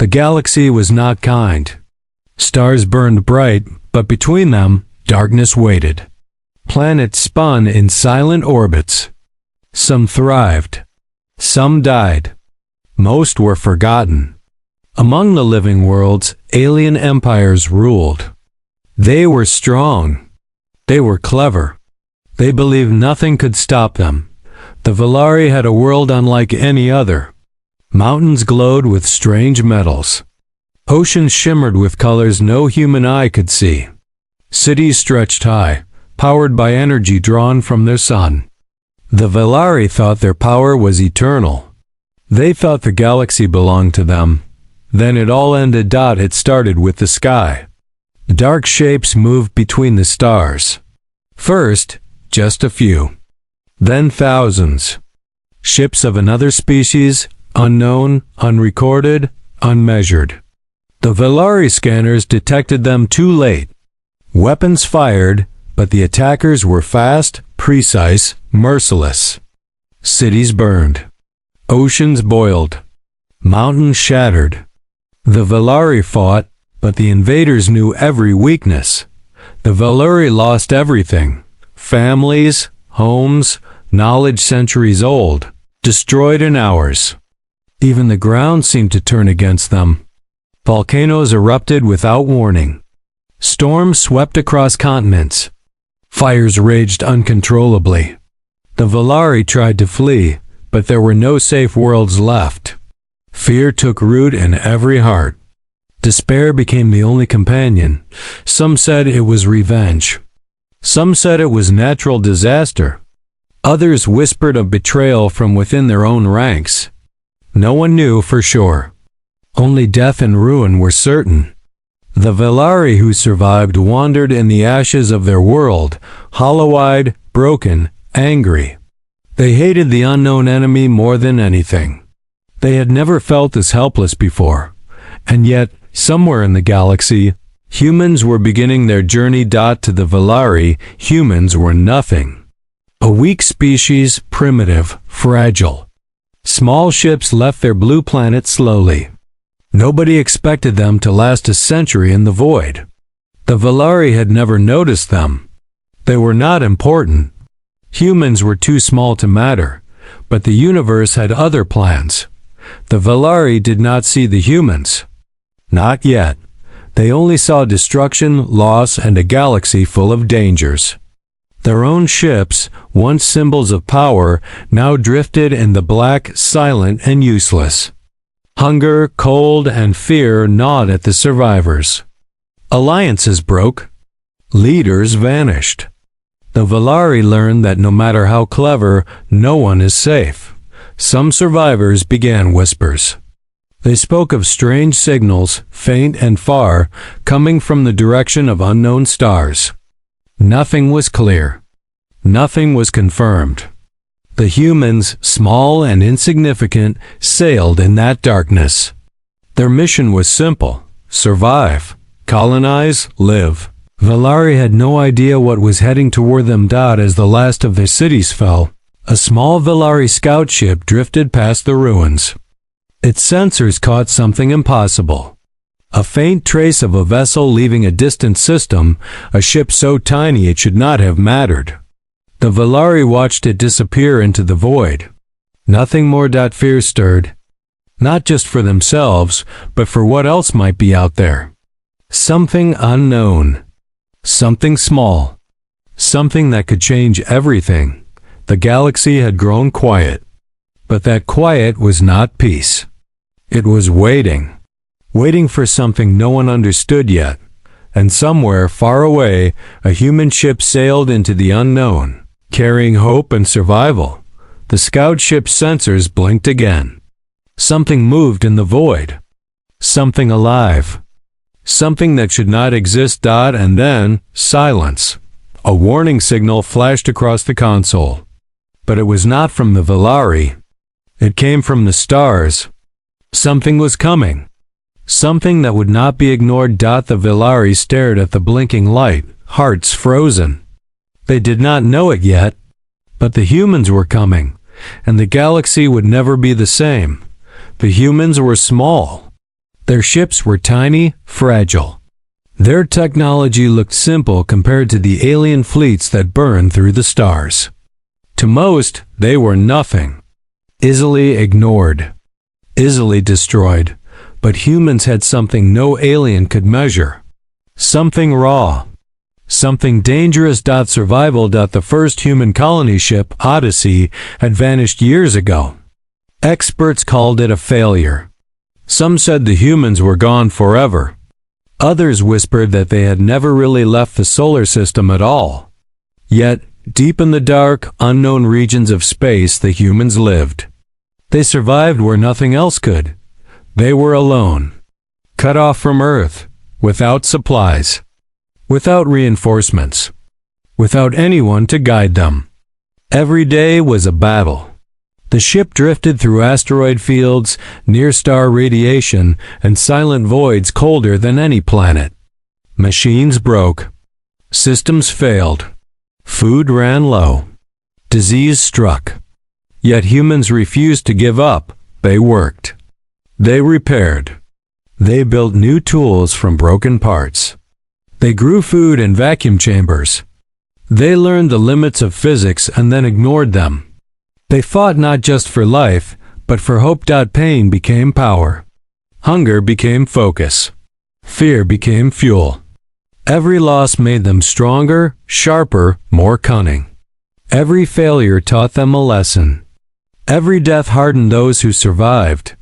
The galaxy was not kind. Stars burned bright, but between them, darkness waited. Planets spun in silent orbits. Some thrived. Some died. Most were forgotten. Among the living worlds, alien empires ruled. They were strong. They were clever. They believed nothing could stop them. The Valari had a world unlike any other. Mountains glowed with strange metals. Oceans shimmered with colors no human eye could see. Cities stretched high, powered by energy drawn from their sun. The Valari thought their power was eternal. They thought the galaxy belonged to them. Then it all ended. It started with the sky. Dark shapes moved between the stars. First, just a few. Then thousands. Ships of another species, unknown, unrecorded, unmeasured. The Valari scanners detected them too late. Weapons fired, but the attackers were fast, precise, merciless. Cities burned. Oceans boiled. Mountains shattered. The Valari fought, but the invaders knew every weakness. The Valari lost everything. Families, homes, knowledge centuries old, destroyed in hours. Even the ground seemed to turn against them. Volcanoes erupted without warning. Storms swept across continents. Fires raged uncontrollably. The Valari tried to flee, but there were no safe worlds left. Fear took root in every heart. Despair became the only companion. Some said it was revenge. Some said it was natural disaster. Others whispered of betrayal from within their own ranks. No one knew for sure. Only death and ruin were certain. The Valari who survived wandered in the ashes of their world, hollow-eyed, broken, angry. They hated the unknown enemy more than anything. They had never felt this helpless before. And yet, somewhere in the galaxy, humans were beginning their journey. To the Valari, humans were nothing. A weak species, primitive, fragile. Small ships left their blue planet slowly. Nobody expected them to last a century in the void. The Valari had never noticed them. They were not important. Humans were too small to matter, but the universe had other plans. The Valari did not see the humans. Not yet. They only saw destruction, loss, and a galaxy full of dangers. Their own ships, once symbols of power, now drifted in the black, silent, and useless. Hunger, cold, and fear gnawed at the survivors. Alliances broke. Leaders vanished. The Valari learned that no matter how clever, no one is safe. Some survivors began whispers. They spoke of strange signals, faint and far, coming from the direction of unknown stars. Nothing was clear. Nothing was confirmed. The humans, small and insignificant, sailed in that darkness. Their mission was simple: survive, colonize, live. Valari had no idea what was heading toward them. As the last of their cities fell, a small Valari scout ship drifted past the ruins. Its sensors caught something impossible. A faint trace of a vessel leaving a distant system, a ship so tiny it should not have mattered. The Valari watched it disappear into the void. Nothing more. Fear stirred. Not just for themselves, but for what else might be out there. Something unknown. Something small. Something that could change everything. The galaxy had grown quiet. But that quiet was not peace. It was waiting. Waiting for something no one understood yet. And somewhere far away, a human ship sailed into the unknown, carrying hope and survival. The scout ship's sensors blinked again. Something moved in the void. Something alive. Something that should not exist. And then, silence. A warning signal flashed across the console. But it was not from the Valari. It came from the stars. Something was coming. Something that would not be ignored. The Valari stared at the blinking light, hearts frozen. They did not know it yet, but the humans were coming, and the galaxy would never be the same. The humans were small. Their ships were tiny, fragile. Their technology looked simple compared to the alien fleets that burned through the stars. To most, they were nothing. Easily ignored. Easily destroyed. But humans had something no alien could measure. Something raw. Something dangerous. Survival. The first human colony ship, Odyssey, had vanished years ago. Experts called it a failure. Some said the humans were gone forever. Others whispered that they had never really left the solar system at all. Yet, deep in the dark, unknown regions of space, the humans lived. They survived where nothing else could. They were alone. Cut off from Earth, without supplies. Without reinforcements. Without anyone to guide them. Every day was a battle. The ship drifted through asteroid fields, near-star radiation, and silent voids colder than any planet. Machines broke. Systems failed. Food ran low. Disease struck. Yet humans refused to give up. They worked. They repaired. They built new tools from broken parts. They grew food in vacuum chambers. They learned the limits of physics and then ignored them. They fought not just for life, but for hope. Pain became power. Hunger became focus. Fear became fuel. Every loss made them stronger, sharper, more cunning. Every failure taught them a lesson. Every death hardened those who survived.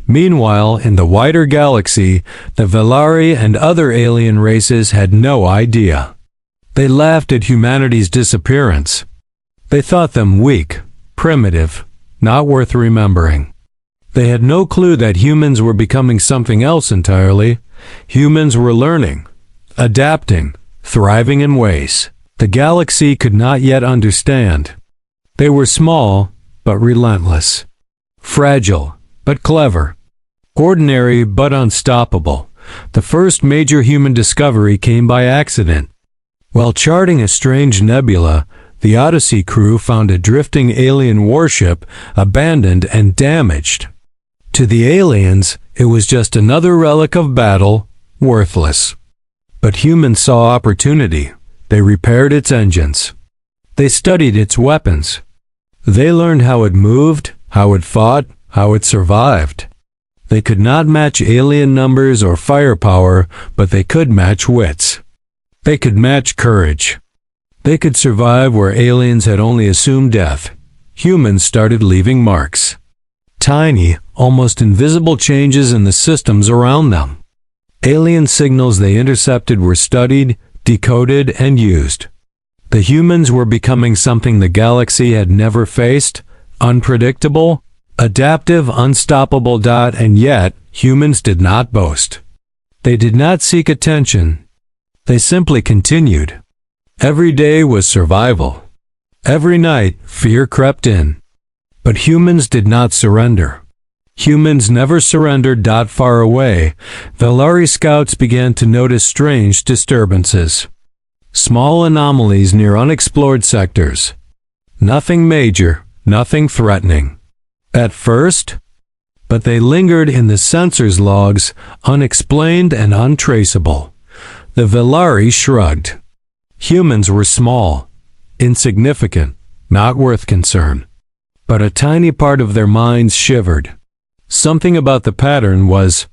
Meanwhile, in the wider galaxy, the Velari and other alien races had no idea. They laughed at humanity's disappearance. They thought them weak, primitive, not worth remembering. They had no clue that humans were becoming something else entirely. Humans were learning, adapting, thriving in ways the galaxy could not yet understand. They were small, but relentless. Fragile, but clever. Ordinary, but unstoppable. The first major human discovery came by accident. While charting a strange nebula, the Odyssey crew found a drifting alien warship, abandoned and damaged. To the aliens, it was just another relic of battle, worthless. But humans saw opportunity. They repaired its engines. They studied its weapons. They learned how it moved, how it fought, how it survived. They could not match alien numbers or firepower, but they could match wits. They could match courage. They could survive where aliens had only assumed death. Humans started leaving marks. Tiny, almost invisible changes in the systems around them. Alien signals they intercepted were studied, decoded, and used. The humans were becoming something the galaxy had never faced, unpredictable, adaptive, unstoppable. And yet, humans did not boast. They did not seek attention. They simply continued. Every day was survival. Every night, fear crept in. But humans did not surrender. Humans never surrendered. Far away, Velari scouts began to notice strange disturbances. Small anomalies near unexplored sectors. Nothing major, nothing threatening. At first, but they lingered in the sensors logs, unexplained and untraceable. The Velari shrugged. Humans were small, insignificant, not worth concern. But a tiny part of their minds shivered. Something about the pattern was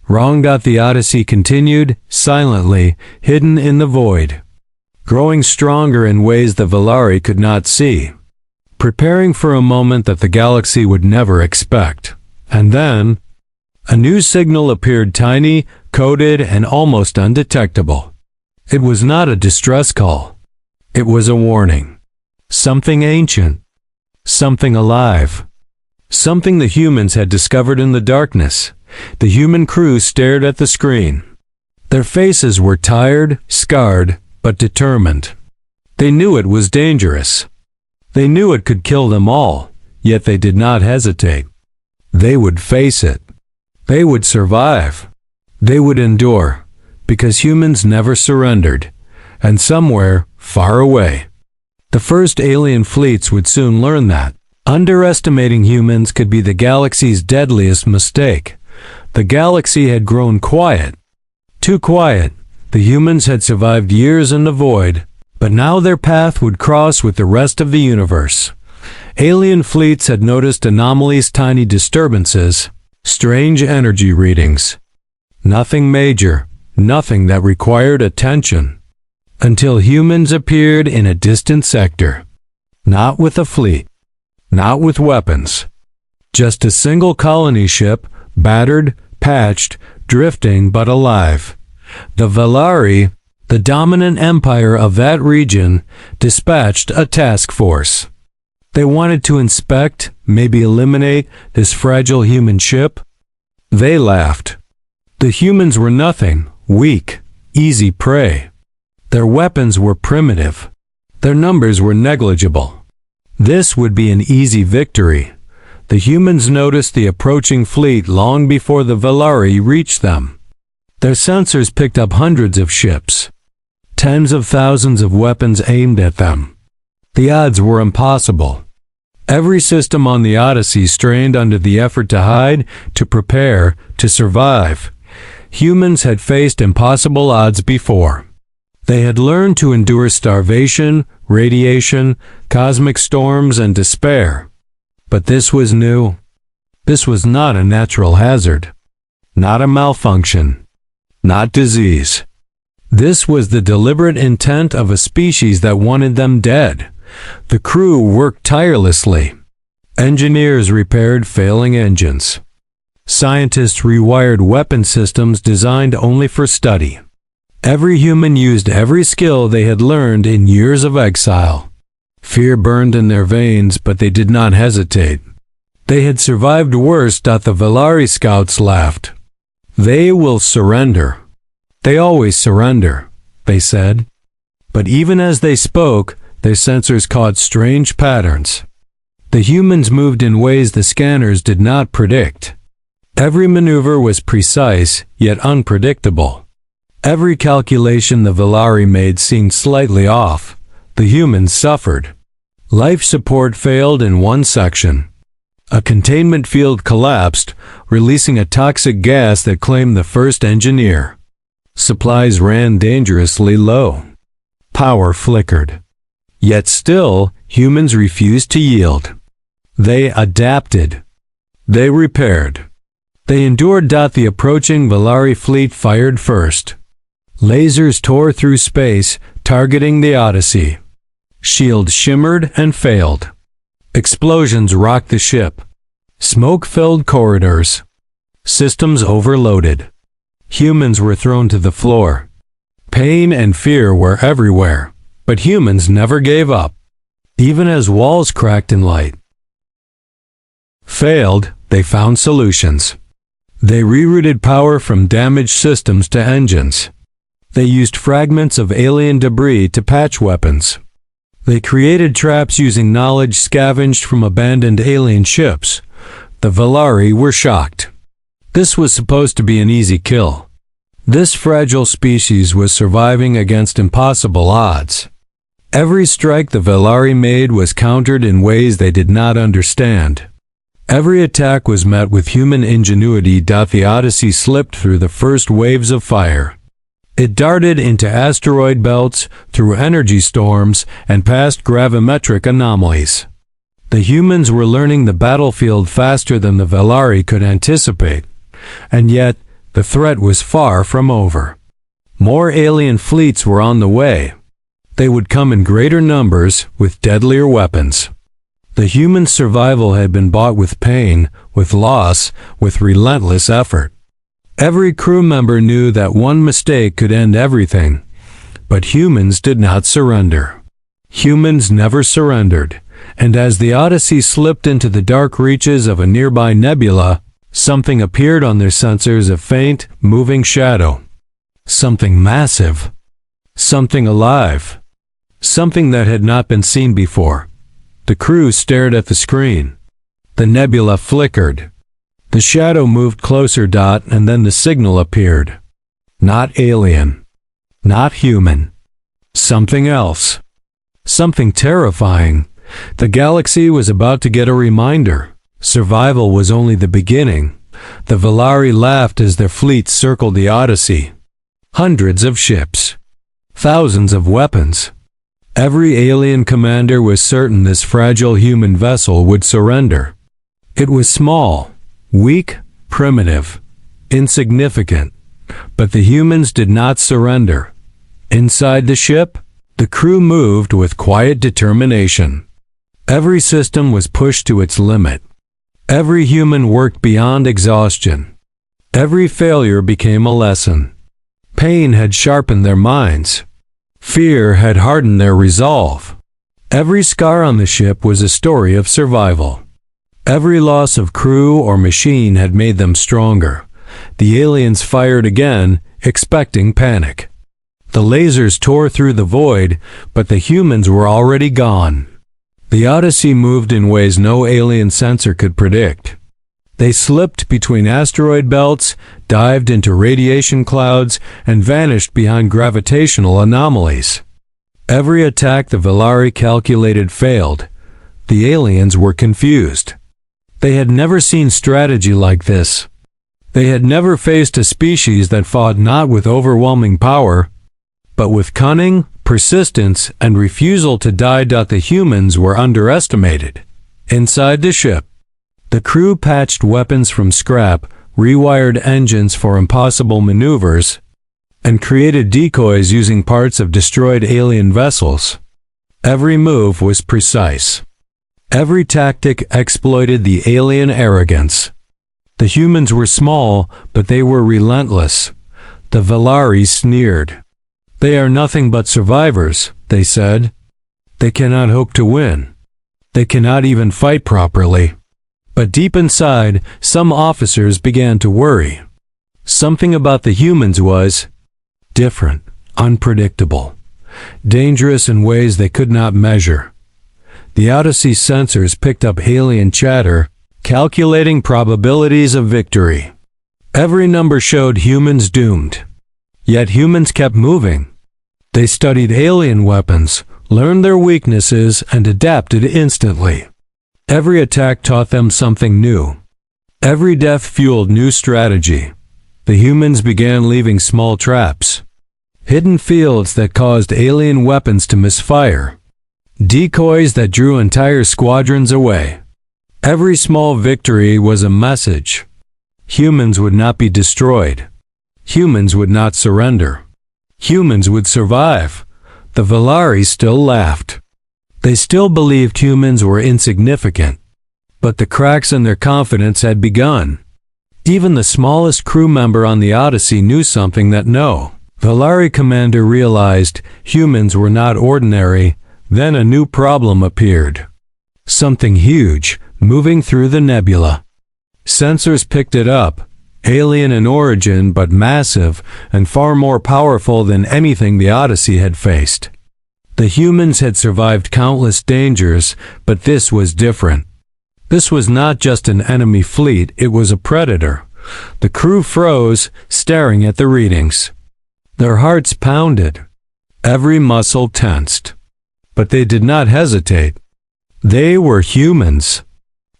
wrong. The Odyssey continued, silently, hidden in the void. Growing stronger in ways the Velari could not see. Preparing for a moment that the galaxy would never expect. And then, a new signal appeared, tiny, coded, and almost undetectable. It was not a distress call. It was a warning. Something ancient. Something alive. Something the humans had discovered in the darkness. The human crew stared at the screen. Their faces were tired, scarred, but determined. They knew it was dangerous. They knew it could kill them all, yet they did not hesitate. They would face it. They would survive. They would endure, because humans never surrendered. And somewhere, far away, the first alien fleets would soon learn that underestimating humans could be the galaxy's deadliest mistake. The galaxy had grown quiet. Too quiet. The humans had survived years in the void, but now their path would cross with the rest of the universe. Alien fleets had noticed anomalies, tiny disturbances, strange energy readings. Nothing major, nothing that required attention. Until humans appeared in a distant sector. Not with a fleet. Not with weapons. Just a single colony ship, battered, patched, drifting but alive. The Velari, the dominant empire of that region, dispatched a task force. They wanted to inspect, maybe eliminate, this fragile human ship. They laughed. The humans were nothing, weak, easy prey. Their weapons were primitive. Their numbers were negligible. This would be an easy victory. The humans noticed the approaching fleet long before the Velari reached them. Their sensors picked up hundreds of ships. Tens of thousands of weapons aimed at them. The odds were impossible. Every system on the Odyssey strained under the effort to hide, to prepare, to survive. Humans had faced impossible odds before. They had learned to endure starvation, radiation, cosmic storms, and despair. But this was new. This was not a natural hazard. Not a malfunction. Not disease. This was the deliberate intent of a species that wanted them dead. The crew worked tirelessly. Engineers repaired failing engines. Scientists rewired weapon systems designed only for study. Every human used every skill they had learned in years of exile. Fear burned in their veins, but they did not hesitate. They had survived worse. The Velari scouts laughed. They will surrender. They always surrender, they said. But even as they spoke, their sensors caught strange patterns. The humans moved in ways the scanners did not predict. Every maneuver was precise, yet unpredictable. Every calculation the Velari made seemed slightly off. The humans suffered. Life support failed in one section. A containment field collapsed, releasing a toxic gas that claimed the first engineer. Supplies ran dangerously low. Power flickered. Yet still, humans refused to yield. They adapted. They repaired. They endured. The approaching Velari fleet fired first. Lasers tore through space, targeting the Odyssey. Shields shimmered and failed. Explosions rocked the ship. Smoke filled corridors. Systems overloaded. Humans were thrown to the floor. Pain and fear were everywhere, but humans never gave up, even as walls cracked in light. Failed, they found solutions. They rerouted power from damaged systems to engines. They used fragments of alien debris to patch weapons. They created traps using knowledge scavenged from abandoned alien ships. The Velari were shocked. This was supposed to be an easy kill. This fragile species was surviving against impossible odds. Every strike the Velari made was countered in ways they did not understand. Every attack was met with human ingenuity. The Odyssey slipped through the first waves of fire. It darted into asteroid belts, through energy storms, and past gravimetric anomalies. The humans were learning the battlefield faster than the Velari could anticipate, and yet the threat was far from over. More alien fleets were on the way. They would come in greater numbers with deadlier weapons. The human survival had been bought with pain, with loss, with relentless effort. Every crew member knew that one mistake could end everything, but humans did not surrender. Humans never surrendered, and as the Odyssey slipped into the dark reaches of a nearby nebula, something appeared on their sensors, a faint, moving shadow. Something massive. Something alive. Something that had not been seen before. The crew stared at the screen. The nebula flickered. The shadow moved closer, and then the signal appeared. Not alien. Not human. Something else. Something terrifying. The galaxy was about to get a reminder. Survival was only the beginning. The Valari laughed as their fleet circled the Odyssey. Hundreds of ships. Thousands of weapons. Every alien commander was certain this fragile human vessel would surrender. It was small, weak, primitive, insignificant, but the humans did not surrender. Inside the ship, the crew moved with quiet determination. Every system was pushed to its limit. Every human worked beyond exhaustion. Every failure became a lesson. Pain had sharpened their minds. Fear had hardened their resolve. Every scar on the ship was a story of survival. Every loss of crew or machine had made them stronger. The aliens fired again, expecting panic. The lasers tore through the void, but the humans were already gone. The Odyssey moved in ways no alien sensor could predict. They slipped between asteroid belts, dived into radiation clouds, and vanished behind gravitational anomalies. Every attack the Valari calculated failed. The aliens were confused. They had never seen strategy like this. They had never faced a species that fought not with overwhelming power, but with cunning, persistence, and refusal to die. The humans were underestimated. Inside the ship, the crew patched weapons from scrap, rewired engines for impossible maneuvers, and created decoys using parts of destroyed alien vessels. Every move was precise. Every tactic exploited the alien arrogance. The humans were small, but they were relentless. The Valari sneered. "They are nothing but survivors," they said. "They cannot hope to win. They cannot even fight properly." But deep inside, some officers began to worry. Something about the humans was different, unpredictable, dangerous in ways they could not measure. The Odyssey sensors picked up alien chatter, calculating probabilities of victory. Every number showed humans doomed. Yet humans kept moving. They studied alien weapons, learned their weaknesses, and adapted instantly. Every attack taught them something new. Every death fueled new strategy. The humans began leaving small traps, hidden fields that caused alien weapons to misfire, decoys that drew entire squadrons away. Every small victory was a message. Humans would not be destroyed. Humans would not surrender. Humans would survive. The Valari still laughed. They still believed humans were insignificant. But the cracks in their confidence had begun. Even the smallest crew member on the Odyssey knew something that no Valari commander realized: humans were not ordinary. Then a new problem appeared. Something huge, moving through the nebula. Sensors picked it up. Alien in origin, but massive and far more powerful than anything the Odyssey had faced. The humans had survived countless dangers, but this was different. This was not just an enemy fleet, it was a predator. The crew froze, staring at the readings. Their hearts pounded. Every muscle tensed. But they did not hesitate. They were humans.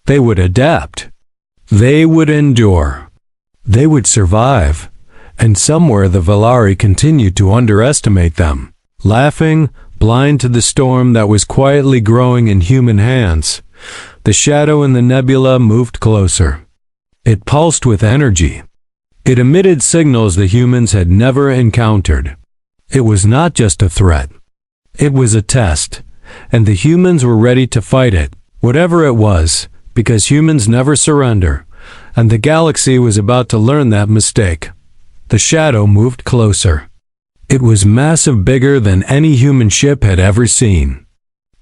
They would adapt. They would endure. They would survive. And somewhere the Valari continued to underestimate them, laughing, blind to the storm that was quietly growing in human hands. The shadow in the nebula moved closer. It pulsed with energy. It emitted signals the humans had never encountered. It was not just a threat. It was a test, and the humans were ready to fight it, whatever it was, because humans never surrender, and the galaxy was about to learn that mistake. The shadow moved closer. It was massive, bigger than any human ship had ever seen.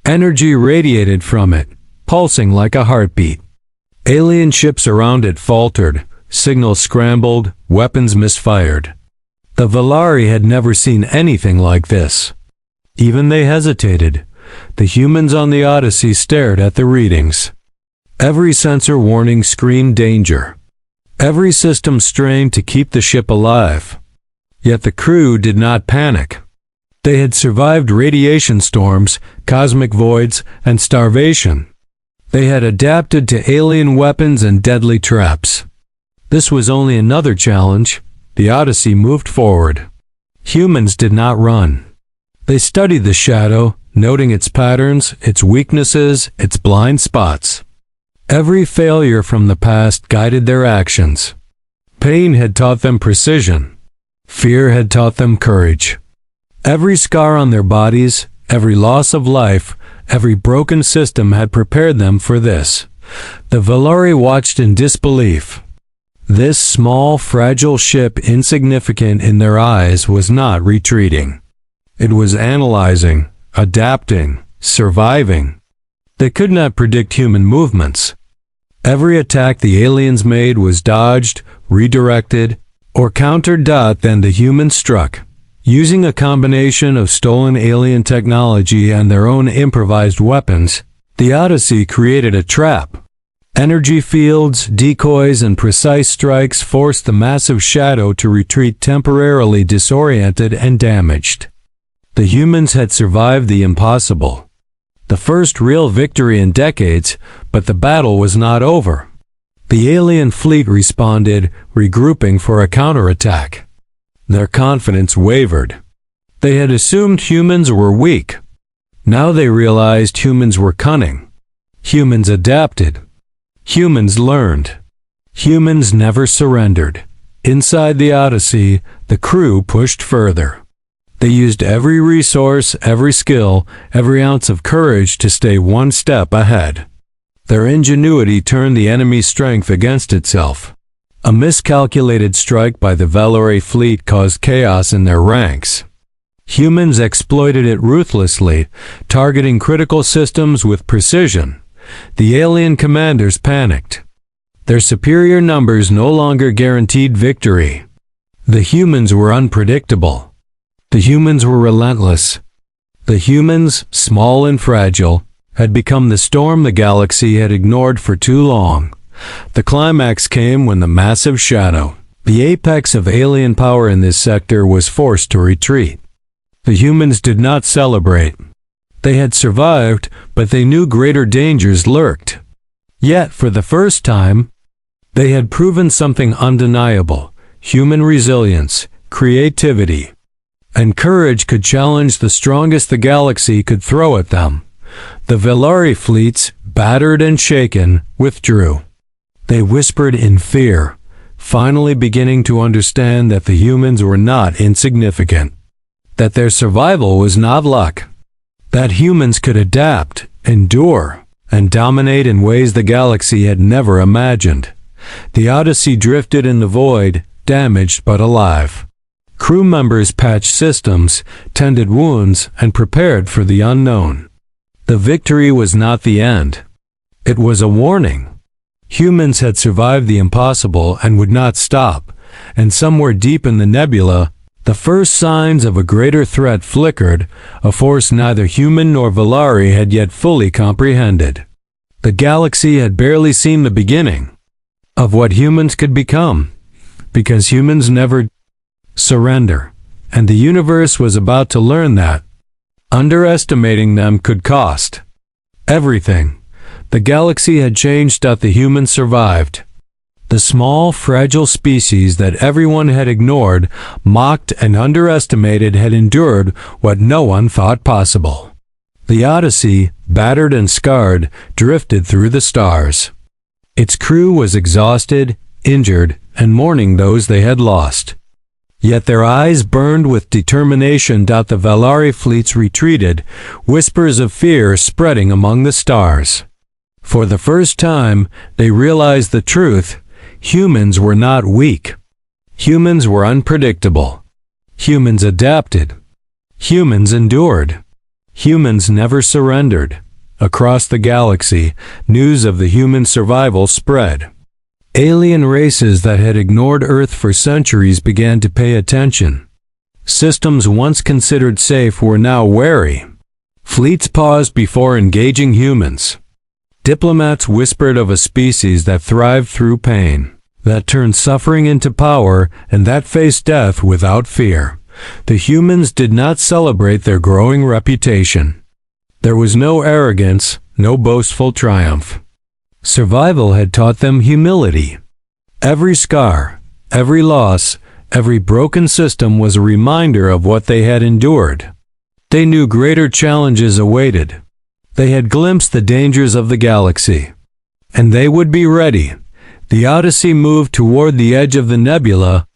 Energy radiated from it, pulsing like a heartbeat. Alien ships around it faltered, signals scrambled, weapons misfired. The Valari had never seen anything like this. Even they hesitated. The humans on the Odyssey stared at the readings. Every sensor warning screamed danger. Every system strained to keep the ship alive. Yet the crew did not panic. They had survived radiation storms, cosmic voids, and starvation. They had adapted to alien weapons and deadly traps. This was only another challenge. The Odyssey moved forward. Humans did not run. They studied the shadow, noting its patterns, its weaknesses, its blind spots. Every failure from the past guided their actions. Pain had taught them precision. Fear had taught them courage. Every scar on their bodies, every loss of life, every broken system had prepared them for this. The Valari watched in disbelief. This small, fragile ship, insignificant in their eyes, was not retreating. It was analyzing, adapting, surviving. They could not predict human movements. Every attack the aliens made was dodged, redirected, or countered. Then the humans struck. Using a combination of stolen alien technology and their own improvised weapons, the Odyssey created a trap. Energy fields, decoys, and precise strikes forced the massive shadow to retreat, temporarily disoriented and damaged. The humans had survived the impossible. The first real victory in decades, but the battle was not over. The alien fleet responded, regrouping for a counterattack. Their confidence wavered. They had assumed humans were weak. Now they realized humans were cunning. Humans adapted. Humans learned. Humans never surrendered. Inside the Odyssey, the crew pushed further. They used every resource, every skill, every ounce of courage to stay one step ahead. Their ingenuity turned the enemy's strength against itself. A miscalculated strike by the Valari fleet caused chaos in their ranks. Humans exploited it ruthlessly, targeting critical systems with precision. The alien commanders panicked. Their superior numbers no longer guaranteed victory. The humans were unpredictable. The humans were relentless. The humans, small and fragile, had become the storm the galaxy had ignored for too long. The climax came when the massive shadow, the apex of alien power in this sector, was forced to retreat. The humans did not celebrate. They had survived, but they knew greater dangers lurked. Yet, for the first time, they had proven something undeniable: human resilience, creativity, and courage could challenge the strongest the galaxy could throw at them. The Valari fleets, battered and shaken, withdrew. They whispered in fear, finally beginning to understand that the humans were not insignificant, that their survival was not luck, that humans could adapt, endure, and dominate in ways the galaxy had never imagined. The Odyssey drifted in the void, damaged but alive. Crew members patched systems, tended wounds, and prepared for the unknown. The victory was not the end. It was a warning. Humans had survived the impossible and would not stop, and somewhere deep in the nebula, the first signs of a greater threat flickered, a force neither human nor Valari had yet fully comprehended. The galaxy had barely seen the beginning of what humans could become, because humans never surrender, and the universe was about to learn that underestimating them could cost everything. The galaxy had changed. The humans survived. The small, fragile species that everyone had ignored, mocked, and underestimated had endured what no one thought possible. The Odyssey, battered and scarred, drifted through the stars. Its crew was exhausted, injured, and mourning those they had lost. Yet their eyes burned with determination. The Valari fleets retreated, whispers of fear spreading among the stars. For the first time, they realized the truth. Humans were not weak. Humans were unpredictable. Humans adapted. Humans endured. Humans never surrendered. Across the galaxy, news of the human survival spread. Alien races that had ignored Earth for centuries began to pay attention. Systems once considered safe were now wary. Fleets paused before engaging humans. Diplomats whispered of a species that thrived through pain, that turned suffering into power, and that faced death without fear. The humans did not celebrate their growing reputation. There was no arrogance, no boastful triumph. Survival had taught them humility. Every scar, every loss, every broken system was a reminder of what they had endured. They knew greater challenges awaited. They had glimpsed the dangers of the galaxy. And they would be ready. The Odyssey moved toward the edge of the nebula,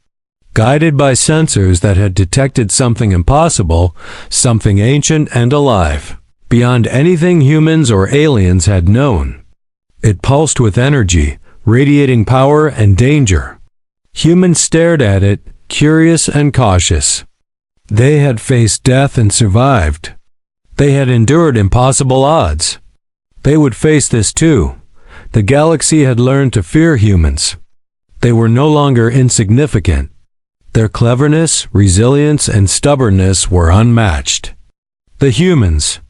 guided by sensors that had detected something impossible, something ancient and alive, beyond anything humans or aliens had known. It pulsed with energy, radiating power and danger. Humans stared at it, curious and cautious. They had faced death and survived. They had endured impossible odds. They would face this too. The galaxy had learned to fear humans. They were no longer insignificant. Their cleverness, resilience, and stubbornness were unmatched. The humans,